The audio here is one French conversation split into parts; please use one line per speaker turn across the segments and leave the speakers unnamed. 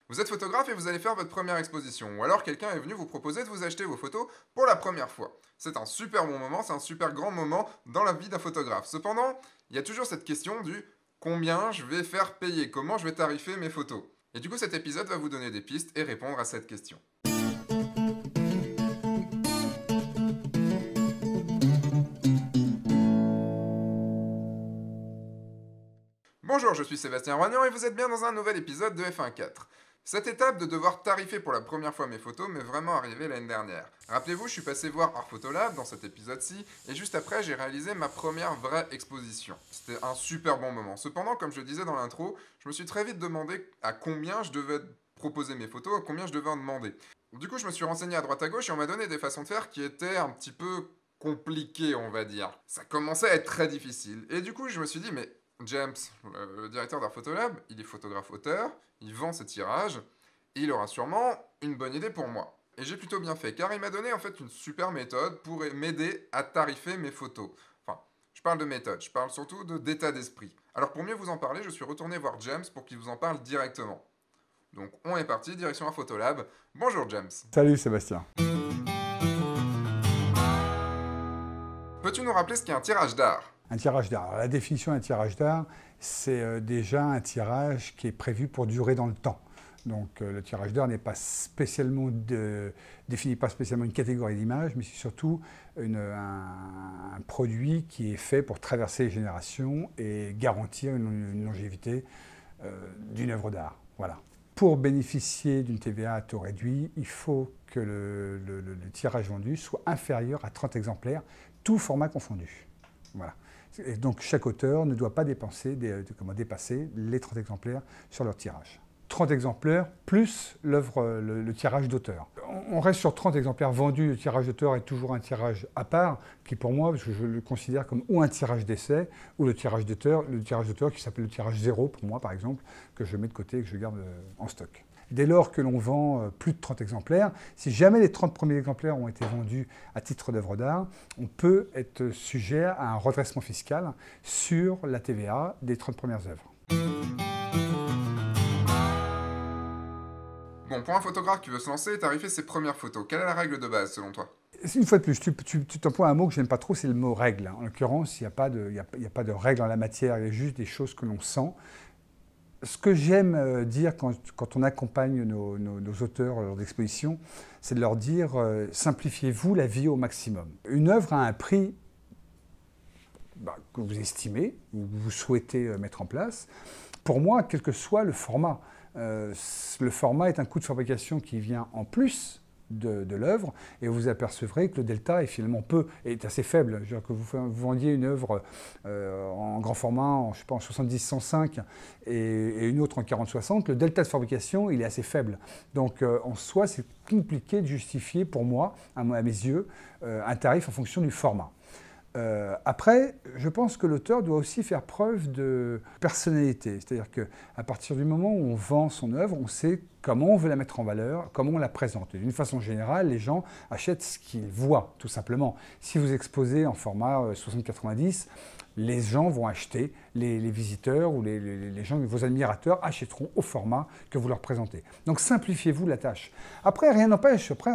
Vous êtes photographe et vous allez faire votre première exposition, ou alors quelqu'un est venu vous proposer de vous acheter vos photos pour la première fois. C'est un super bon moment, c'est un super grand moment dans la vie d'un photographe. Cependant, il y a toujours cette question du combien je vais faire payer, comment je vais tarifer mes photos. Et du coup, cet épisode va vous donner des pistes et répondre à cette question. Bonjour, je suis Sébastien Roignan et vous êtes bien dans un nouvel épisode de F1.4. Cette étape de devoir tarifer pour la première fois mes photos m'est vraiment arrivée l'année dernière. Rappelez-vous, je suis passé voir Art Photolab dans cet épisode-ci, et juste après, j'ai réalisé ma première vraie exposition. C'était un super bon moment. Cependant, comme je le disais dans l'intro, je me suis très vite demandé à combien je devais proposer mes photos, à combien je devais en demander. Du coup, je me suis renseigné à droite à gauche et on m'a donné des façons de faire qui étaient un petit peu compliquées, on va dire. Ça commençait à être très difficile. Et du coup, je me suis dit, mais James, le directeur d'Art Photolab, il est photographe-auteur, il vend ses tirages, et il aura sûrement une bonne idée pour moi. Et j'ai plutôt bien fait, car il m'a donné en fait une super méthode pour m'aider à tarifer mes photos. Enfin, je parle de méthode, je parle surtout d'état d'esprit. Alors pour mieux vous en parler, je suis retourné voir James pour qu'il vous en parle directement. Donc on est parti, direction Art Photolab. Bonjour James.
Salut Sébastien.
Peux-tu nous rappeler ce qu'est un tirage d'art?
Un tirage d'art. Alors, la définition d'un tirage d'art, c'est déjà un tirage qui est prévu pour durer dans le temps. Donc le tirage d'art n'est pas spécialement définit pas spécialement une catégorie d'image, mais c'est surtout un produit qui est fait pour traverser les générations et garantir une longévité d'une œuvre d'art. Voilà. Pour bénéficier d'une TVA à taux réduit, il faut que le tirage vendu soit inférieur à 30 exemplaires, tout format confondu. Voilà. Et donc chaque auteur ne doit pas dépasser les 30 exemplaires sur leur tirage. 30 exemplaires plus le tirage d'auteur. On reste sur 30 exemplaires vendus. Le tirage d'auteur est toujours un tirage à part, qui pour moi, parce que je le considère comme ou un tirage d'essai, ou le tirage d'auteur qui s'appelle le tirage zéro, pour moi par exemple, que je mets de côté et que je garde en stock. Dès lors que l'on vend plus de 30 exemplaires, si jamais les 30 premiers exemplaires ont été vendus à titre d'œuvre d'art, on peut être sujet à un redressement fiscal sur la TVA des 30 premières œuvres.
Bon, pour un photographe qui veut se lancer et tarifer ses premières photos, quelle est la règle de base selon toi?
Une fois de plus, tu t'emploies un mot que je n'aime pas trop, c'est le mot règle. En l'occurrence, il n'y a pas de règle en la matière, il y a juste des choses que l'on sent. Ce que j'aime dire quand on accompagne nos auteurs lors d'expositions, c'est de leur dire simplifiez-vous la vie au maximum. Une œuvre a un prix que vous estimez, ou que vous souhaitez mettre en place. Pour moi, quel que soit le format est un coût de fabrication qui vient en plus de l'œuvre, et vous apercevrez que le delta est assez faible. Je veux dire que vous vendiez une œuvre en grand format, je sais pas, en 70-105 et une autre en 40-60, le delta de fabrication il est assez faible. Donc en soi, c'est compliqué de justifier pour moi, à mes yeux, un tarif en fonction du format. Après, je pense que l'auteur doit aussi faire preuve de personnalité. C'est-à-dire qu'à partir du moment où on vend son œuvre, on sait comment on veut la mettre en valeur, comment on la présente. Et d'une façon générale, les gens achètent ce qu'ils voient, tout simplement. Si vous exposez en format 60-90, les gens vont acheter, les visiteurs ou les gens, vos admirateurs achèteront au format que vous leur présentez. Donc simplifiez-vous la tâche. Après, rien n'empêche. Après,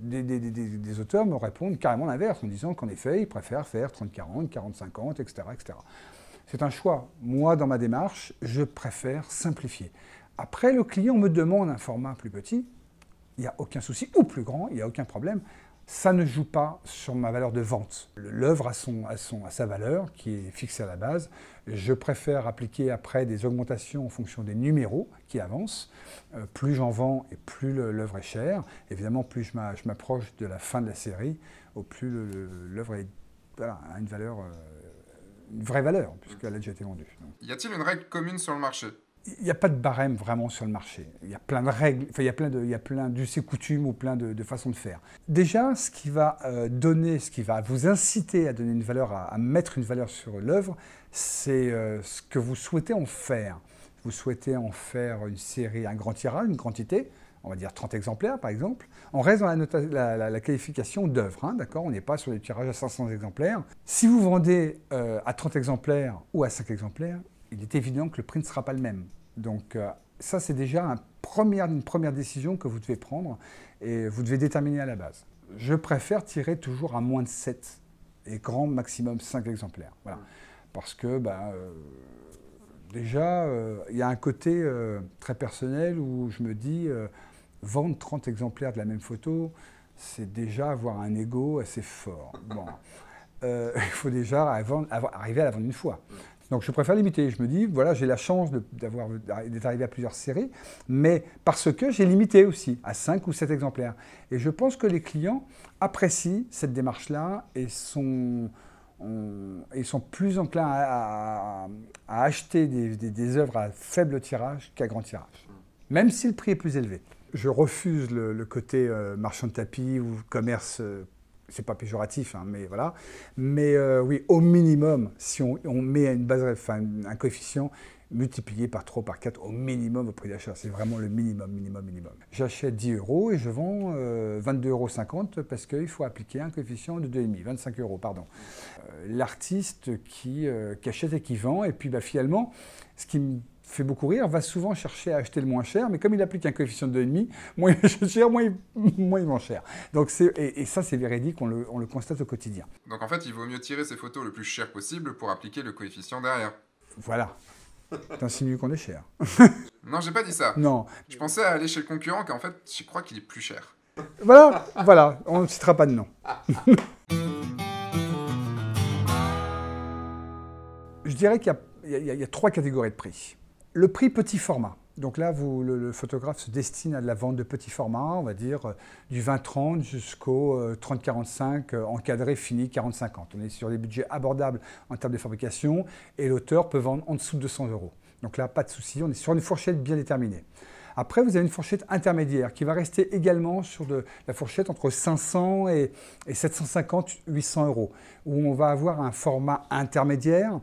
des auteurs me répondent carrément l'inverse en disant qu'en effet, ils préfèrent faire 30-40, 40-50, etc., etc. C'est un choix. Moi, dans ma démarche, je préfère simplifier. Après, le client me demande un format plus petit, il n'y a aucun souci, ou plus grand, il n'y a aucun problème. Ça ne joue pas sur ma valeur de vente. L'œuvre a sa valeur qui est fixée à la base. Je préfère appliquer après des augmentations en fonction des numéros qui avancent. Plus j'en vends et plus l'œuvre est chère. Évidemment, plus je m'approche de la fin de la série, au plus l'œuvre a une vraie valeur, puisqu'elle a déjà été vendue.
Y a-t-il une règle commune sur le marché?
Il n'y a pas de barème vraiment sur le marché. Il y a plein de règles, enfin, il y a plein d'us et coutumes ou plein de façons de faire. Déjà, ce qui va vous inciter à donner une valeur, à mettre une valeur sur l'œuvre, c'est ce que vous souhaitez en faire. Vous souhaitez en faire une série, un grand tirage, une quantité, on va dire 30 exemplaires par exemple. On reste dans la qualification d'œuvre, hein, d'accord? On n'est pas sur des tirages à 500 exemplaires. Si vous vendez à 30 exemplaires ou à 5 exemplaires, il est évident que le prix ne sera pas le même. Donc, Ça, c'est déjà une première décision que vous devez prendre et vous devez déterminer à la base. Je préfère tirer toujours à moins de 7 et grand maximum 5 exemplaires. Voilà. Parce que déjà, il y a un côté très personnel où je me dis, vendre 30 exemplaires de la même photo, c'est déjà avoir un ego assez fort. Bon. Il faut déjà arriver à la vendre une fois. Donc je préfère limiter. Je me dis, voilà, j'ai la chance d'être arrivé à plusieurs séries, mais parce que j'ai limité aussi à 5 ou 7 exemplaires. Et je pense que les clients apprécient cette démarche-là et sont plus enclins à acheter des œuvres à faible tirage qu'à grand tirage, même si le prix est plus élevé. Je refuse le côté marchand de tapis ou commerce. C'est pas péjoratif, hein, mais voilà. Mais oui, au minimum, si on met une base, un coefficient multiplié par 3 ou par 4 au minimum au prix d'achat. C'est vraiment le minimum. J'achète 10 € et je vends 22,50 € parce qu'il faut appliquer un coefficient de 2,5, 25 €, pardon. L'artiste qui achète et qui vend, et puis finalement, ce qui me fait beaucoup rire, va souvent chercher à acheter le moins cher, mais comme il applique un coefficient de 2,5, moins il achète cher, moins il vend cher. Donc et ça, c'est véridique, on le constate au quotidien.
Donc en fait, il vaut mieux tirer ses photos le plus cher possible pour appliquer le coefficient derrière.
Voilà. T'insinues qu'on est cher.
Non, j'ai pas dit ça.
Non.
Je pensais à aller chez le concurrent, qu'en fait, je crois qu'il est plus cher.
Voilà, on ne citera pas de nom. Je dirais qu'il y a 3 catégories de prix. Le prix petit format. Donc là, le photographe se destine à de la vente de petits formats, on va dire du 20-30 jusqu'au 30-45, encadré, fini, 40-50. On est sur des budgets abordables en termes de fabrication et l'auteur peut vendre en dessous de 200 €. Donc là, pas de souci, on est sur une fourchette bien déterminée. Après, vous avez une fourchette intermédiaire qui va rester également sur la fourchette entre 500 et 750-800 €, où on va avoir un format intermédiaire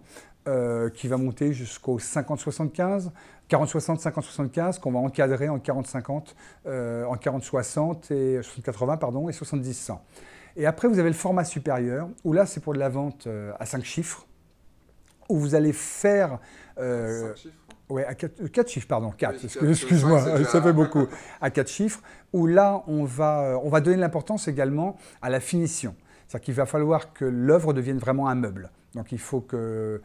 qui va monter jusqu'au 50-75, 40-60, 50-75, qu'on va encadrer en 40-50, en 40-60 et 60-80, pardon, et 70-100. Et après, vous avez le format supérieur, où là, c'est pour de la vente à 5 chiffres, où vous allez faire...
5 chiffres.
Oui, à 4 chiffres, pardon, 4,
oui,
excuse-moi, ça fait beaucoup. À 4 chiffres, où là, on va donner de l'importance également à la finition. C'est-à-dire qu'il va falloir que l'œuvre devienne vraiment un meuble. Donc il faut que...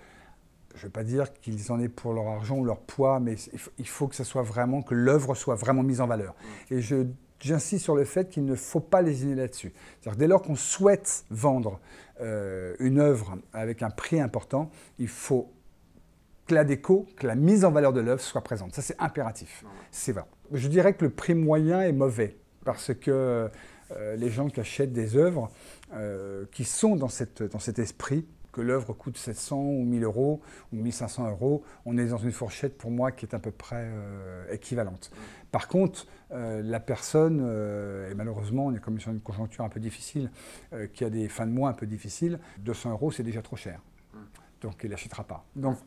Je ne vais pas dire qu'ils en aient pour leur argent ou leur poids, mais il faut que que l'œuvre soit vraiment mise en valeur. Et j'insiste sur le fait qu'il ne faut pas lésiner là-dessus. C'est-à-dire dès lors qu'on souhaite vendre une œuvre avec un prix important, il faut que la déco, que la mise en valeur de l'œuvre soit présente. Ça, c'est impératif. C'est vrai. Je dirais que le prix moyen est mauvais, parce que les gens qui achètent des œuvres qui sont dans cet esprit, que l'œuvre coûte 700 ou 1000 € ou 1500 €, on est dans une fourchette pour moi qui est à peu près équivalente. Par contre, la personne, et malheureusement on est comme sur une conjoncture un peu difficile, qui a des fins de mois un peu difficiles, 200 € c'est déjà trop cher. Donc il n'achètera pas. Donc,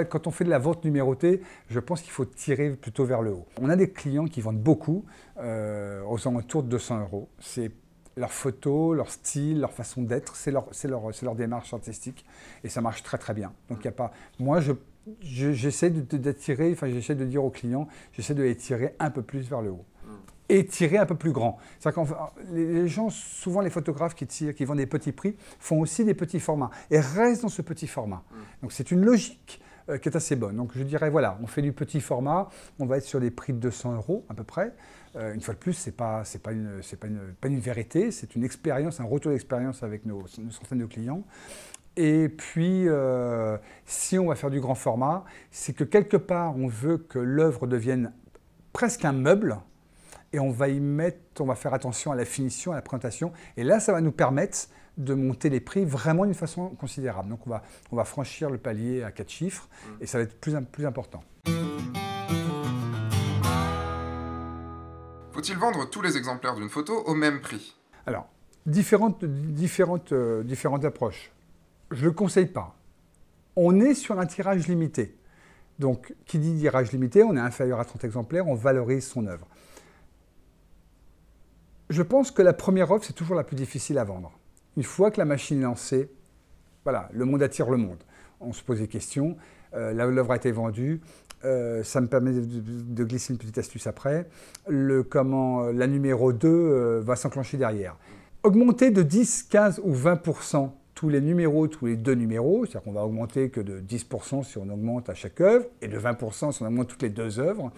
quand on fait de la vente numérotée, je pense qu'il faut tirer plutôt vers le haut. On a des clients qui vendent beaucoup, aux alentours de 200 €. C'est leur photo, leur style, leur façon d'être, c'est leur démarche artistique et ça marche très très bien. Donc il n'y a pas... Moi, j'essaie d'attirer, j'essaie de dire aux clients, j'essaie de les tirer un peu plus vers le haut. Et tirer un peu plus grand. C'est-à-dire que les gens, souvent les photographes qui vendent des petits prix, font aussi des petits formats et restent dans ce petit format. Donc c'est une logique qui est assez bonne. Donc je dirais, voilà, on fait du petit format, on va être sur des prix de 200 € à peu près. Une fois de plus, c'est pas une vérité, c'est une expérience, un retour d'expérience avec nos centaines de clients. Et puis, si on va faire du grand format, c'est que quelque part, on veut que l'œuvre devienne presque un meuble, et on va faire attention à la finition, à la présentation. Et là, ça va nous permettre de monter les prix vraiment d'une façon considérable. Donc, on va franchir le palier à 4 chiffres, et ça va être plus important.
Faut-il vendre tous les exemplaires d'une photo au même prix?
Alors, différentes approches. Je ne le conseille pas. On est sur un tirage limité. Donc, qui dit tirage limité, on est inférieur à 30 exemplaires, on valorise son œuvre. Je pense que la première œuvre, c'est toujours la plus difficile à vendre. Une fois que la machine est lancée, voilà, le monde attire le monde. On se pose des questions. l'œuvre a été vendue. Ça me permet de glisser une petite astuce après. La numéro 2 va s'enclencher derrière. Augmenter de 10, 15 ou 20% tous les numéros, tous les 2 numéros, c'est-à-dire qu'on va augmenter que de 10% si on augmente à chaque œuvre, et de 20% si on augmente toutes les 2 œuvres,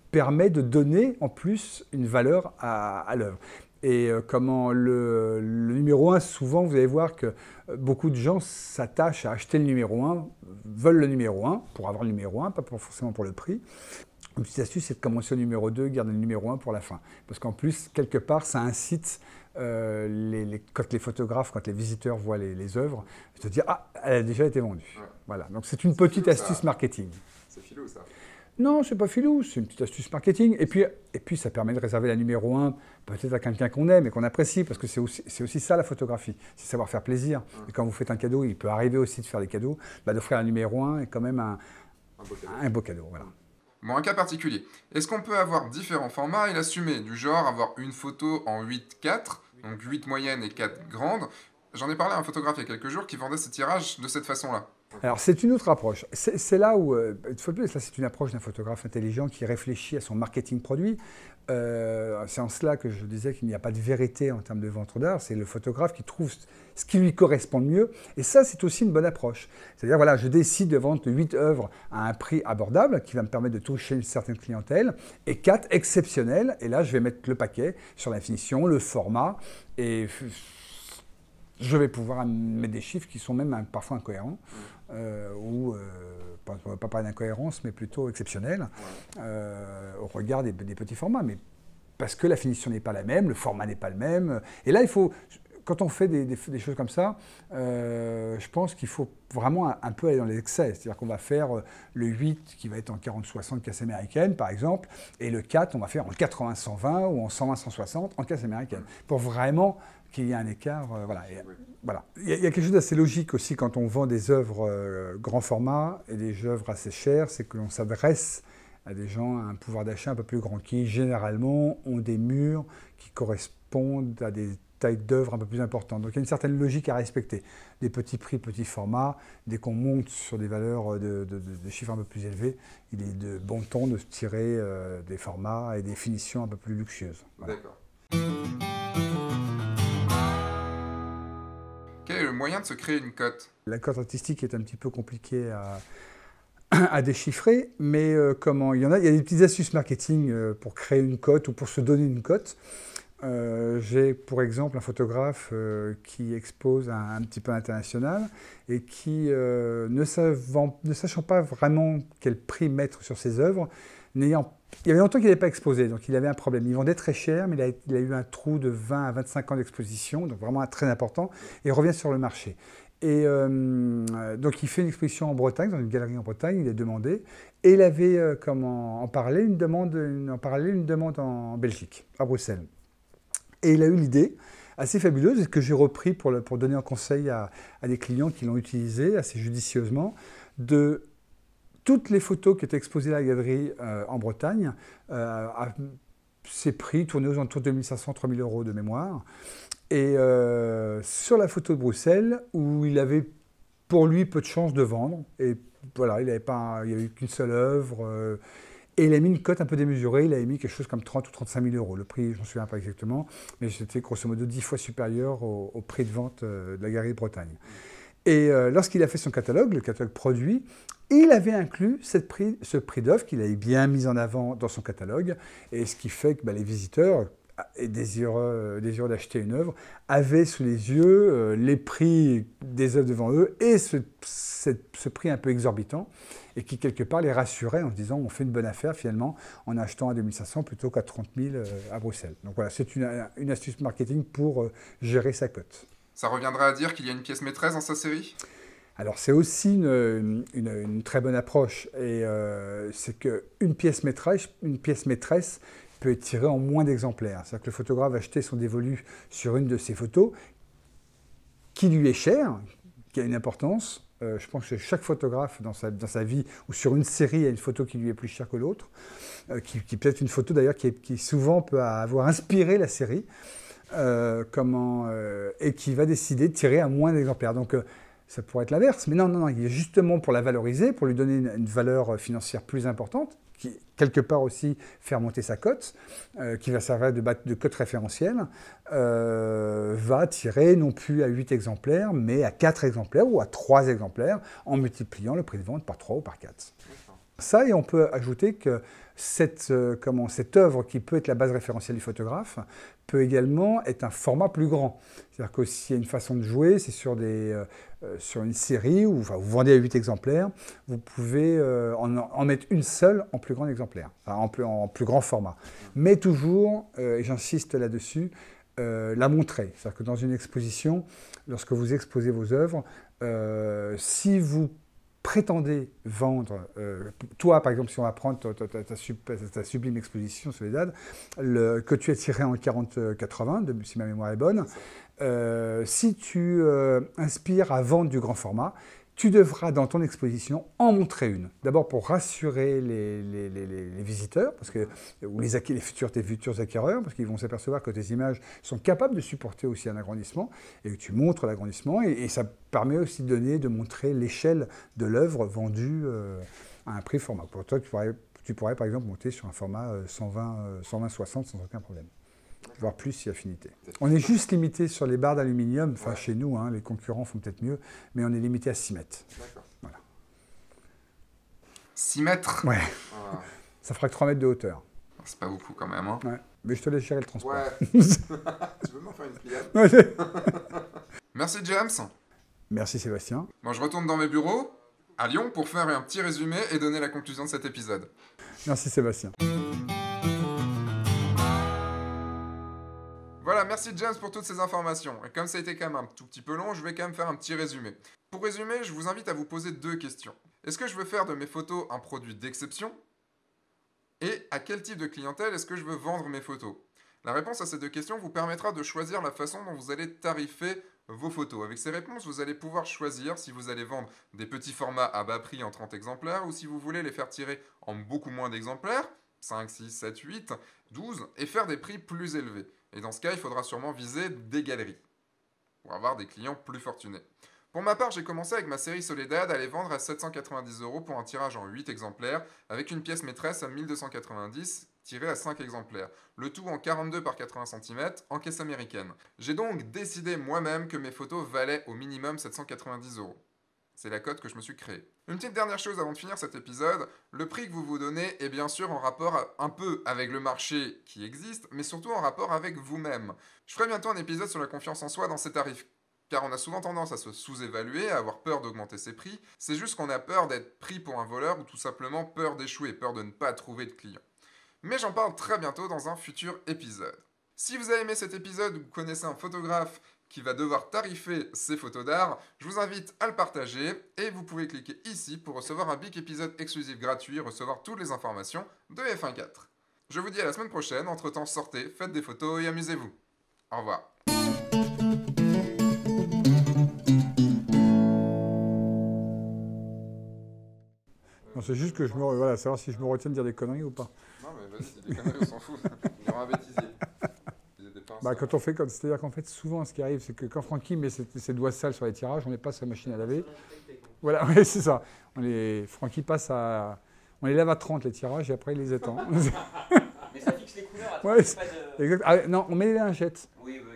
permet de donner en plus une valeur à l'œuvre. Et le numéro 1, souvent vous allez voir que beaucoup de gens s'attachent à acheter le numéro 1, veulent le numéro 1 pour avoir le numéro 1, pas forcément pour le prix. Une petite astuce, c'est de commencer au numéro 2, garder le numéro 1 pour la fin. Parce qu'en plus, quelque part, ça incite quand les photographes, quand les visiteurs voient les œuvres, de se dire « Ah, elle a déjà été vendue ouais. ». Voilà. Donc c'est une petite astuce marketing.
C'est filou ça.
Non, c'est pas filou, c'est une petite astuce marketing. Et puis ça permet de réserver la numéro 1 peut-être à quelqu'un qu'on aime et qu'on apprécie, parce que c'est aussi ça la photographie, c'est savoir faire plaisir. Et quand vous faites un cadeau, il peut arriver aussi de faire des cadeaux, d'offrir la numéro 1 est quand même un beau cadeau. Voilà.
Bon, un cas particulier. Est-ce qu'on peut avoir différents formats et l'assumer? Du genre avoir une photo en 8-4, donc 8 moyennes et 4 grandes. J'en ai parlé à un photographe il y a quelques jours qui vendait ses tirages de cette façon-là.
Alors, c'est une autre approche. C'est là où, une fois de plus, là, c'est une approche d'un photographe intelligent qui réfléchit à son marketing produit. C'est en cela que je disais qu'il n'y a pas de vérité en termes de vente d'art. C'est le photographe qui trouve ce qui lui correspond le mieux. Et ça, c'est aussi une bonne approche. C'est-à-dire, voilà, je décide de vendre 8 œuvres à un prix abordable qui va me permettre de toucher une certaine clientèle, et 4 exceptionnelles. Et là, je vais mettre le paquet sur la finition, le format, et je vais pouvoir mettre des chiffres qui sont même parfois incohérents, ou pas parler d'incohérence, mais plutôt exceptionnels, au regard des petits formats. Mais parce que la finition n'est pas la même, le format n'est pas le même. Et là, il faut, quand on fait des choses comme ça, je pense qu'il faut vraiment un peu aller dans les excès. C'est-à-dire qu'on va faire le 8 qui va être en 40-60 casse américaine, par exemple, et le 4, on va faire en 80-120 ou en 120-160 en casse américaine, pour vraiment qu'il y ait un écart. Voilà. Voilà. Il y a quelque chose d'assez logique aussi quand on vend des œuvres grand format et des œuvres assez chères, c'est que l'on s'adresse à des gens à un pouvoir d'achat un peu plus grand, qui généralement ont des murs qui correspondent à des tailles d'œuvres un peu plus importantes. Donc il y a une certaine logique à respecter. Des petits prix, petits formats, dès qu'on monte sur des valeurs de chiffres un peu plus élevés, il est de bon ton de se tirer des formats et des finitions un peu plus luxueuses. Voilà.
D'accord. Quel est le moyen de se créer une cote?
La cote artistique est un petit peu compliquée à déchiffrer, mais il y a des petites astuces marketing pour créer une cote ou pour se donner une cote. J'ai pour exemple un photographe qui expose un petit peu international et qui, ne sachant pas vraiment quel prix mettre sur ses œuvres, il y avait longtemps qu'il n'avait pas exposé, donc il avait un problème. Il vendait très cher, mais il a eu un trou de 20 à 25 ans d'exposition, donc vraiment très important, et il revient sur le marché. Et donc il fait une exposition en Bretagne, dans une galerie en Bretagne, il a demandé, et il avait en parallèle une demande en Belgique, à Bruxelles. Et il a eu l'idée assez fabuleuse, que j'ai repris pour donner un conseil à des clients qui l'ont utilisé assez judicieusement, de toutes les photos qui étaient exposées à la galerie en Bretagne, à ces prix tournés aux alentours de 2500-3000 € de mémoire. Et sur la photo de Bruxelles, où il avait pour lui peu de chances de vendre, et voilà, il n'y avait qu'une seule œuvre, et il a mis une cote un peu démesurée, il a mis quelque chose comme 30 ou 35 000 €. Le prix, je ne me souviens pas exactement, mais c'était grosso modo 10 fois supérieur au prix de vente de la galerie de Bretagne. Et lorsqu'il a fait son catalogue, le catalogue produit, il avait inclus ce prix d'œuvre qu'il avait bien mis en avant dans son catalogue, et ce qui fait que les visiteurs, désireux d'acheter une œuvre, avaient sous les yeux les prix des œuvres devant eux, et ce prix un peu exorbitant, et qui quelque part les rassurait en se disant on fait une bonne affaire finalement en achetant à 2500 plutôt qu'à 30 000 à Bruxelles. Donc voilà, c'est une astuce marketing pour gérer sa cote.
Ça reviendra à dire qu'il y a une pièce maîtresse dans sa série?
Alors c'est aussi une très bonne approche, et c'est qu'une pièce maîtresse peut être tirée en moins d'exemplaires. C'est-à-dire que le photographe va acheter son dévolu sur une de ses photos qui lui est chère, qui a une importance. Je pense que chaque photographe dans sa vie, ou sur une série, a une photo qui lui est plus chère que l'autre, qui peut être une photo d'ailleurs qui souvent peut avoir inspiré la série, et qui va décider de tirer à moins d'exemplaires. Donc Ça pourrait être l'inverse, mais non, non, non, il est justement pour la valoriser, pour lui donner une valeur financière plus importante, qui quelque part aussi faire monter sa cote, qui va servir de cote référentielle, va tirer non plus à 8 exemplaires, mais à 4 exemplaires ou à 3 exemplaires, en multipliant le prix de vente par 3 ou par 4. Ça, et on peut ajouter que cette œuvre qui peut être la base référentielle du photographe peut également être un format plus grand. C'est-à-dire que s'il y a une façon de jouer, c'est sur une série où vous vendez à 8 exemplaires, vous pouvez en mettre une seule en plus grand exemplaire, enfin, en plus grand format. Mais toujours, et j'insiste là-dessus, la montrer. C'est-à-dire que dans une exposition, lorsque vous exposez vos œuvres, si vous prétendez vendre, toi par exemple, si on va prendre ta sublime exposition Soledad, que tu as tiré en 40-80, si ma mémoire est bonne, si tu inspires à vendre du grand format, tu devras dans ton exposition en montrer une. D'abord pour rassurer les visiteurs, ou tes futurs acquéreurs, parce qu'ils vont s'apercevoir que tes images sont capables de supporter aussi un agrandissement, et que tu montres l'agrandissement, et ça permet aussi de montrer l'échelle de l'œuvre vendue à un prix format. Pour toi, tu pourrais par exemple monter sur un format 120-60 sans aucun problème. Voire plus si affinité. On est juste limité sur les barres d'aluminium, enfin chez nous, hein, les concurrents font peut-être mieux, mais on est limité à 6 mètres. Voilà.
6 mètres?
Ouais. Ça fera que 3 mètres de hauteur.
C'est pas beaucoup quand même. Hein.
Ouais. Mais je te laisse gérer le transport.
Ouais. Tu veux m'en faire une pliade? Merci James.
Merci Sébastien.
Bon, je retourne dans mes bureaux à Lyon pour faire un petit résumé et donner la conclusion de cet épisode.
Merci Sébastien.
Voilà, merci James pour toutes ces informations. Et comme ça a été quand même un tout petit peu long, je vais quand même faire un petit résumé. Pour résumer, je vous invite à vous poser 2 questions. Est-ce que je veux faire de mes photos un produit d'exception? Et à quel type de clientèle est-ce que je veux vendre mes photos? La réponse à ces 2 questions vous permettra de choisir la façon dont vous allez tarifer vos photos. Avec ces réponses, vous allez pouvoir choisir si vous allez vendre des petits formats à bas prix en 30 exemplaires ou si vous voulez les faire tirer en beaucoup moins d'exemplaires, 5, 6, 7, 8, 12, et faire des prix plus élevés. Et dans ce cas, il faudra sûrement viser des galeries pour avoir des clients plus fortunés. Pour ma part, j'ai commencé avec ma série Soledad à les vendre à 790 € pour un tirage en 8 exemplaires, avec une pièce maîtresse à 1290 tirée à 5 exemplaires, le tout en 42 par 80 cm en caisse américaine. J'ai donc décidé moi-même que mes photos valaient au minimum 790 €. C'est la cote que je me suis créée. Une petite dernière chose avant de finir cet épisode, le prix que vous vous donnez est bien sûr en rapport un peu avec le marché qui existe, mais surtout en rapport avec vous-même. Je ferai bientôt un épisode sur la confiance en soi dans ces tarifs, car on a souvent tendance à se sous-évaluer, à avoir peur d'augmenter ses prix, c'est juste qu'on a peur d'être pris pour un voleur ou tout simplement peur d'échouer, peur de ne pas trouver de clients. Mais j'en parle très bientôt dans un futur épisode. Si vous avez aimé cet épisode ou que vous connaissez un photographe qui va devoir tarifer ses photos d'art, je vous invite à le partager et vous pouvez cliquer ici pour recevoir un big épisode exclusif gratuit et recevoir toutes les informations de F1.4. Je vous dis à la semaine prochaine, entre-temps sortez, faites des photos et amusez-vous. Au revoir.
Non, c'est juste que voilà, savoir si je me retiens de dire des conneries ou pas.
Non mais vas-y, les conneries on s'en fout, il y aura un bêtisier.
C'est-à-dire qu'en fait, souvent, ce qui arrive, c'est que quand Francky met ses doigts sales sur les tirages, on les passe à la machine à laver. Voilà, ouais, c'est ça. Francky passe à... On les lave à 30, les tirages, et après, il les étend.
Mais ça fixe les couleurs à 30,
Ouais,
pas de...
exact. Ah, non, on met les lingettes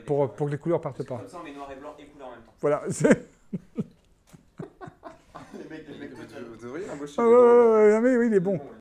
pour que les couleurs partent pas.
Comme ça, on met noir et blanc et couleur en même temps.
Voilà.
Les mecs, vous devriez embaucher.
Ah, ouais, mais oui, il est bon.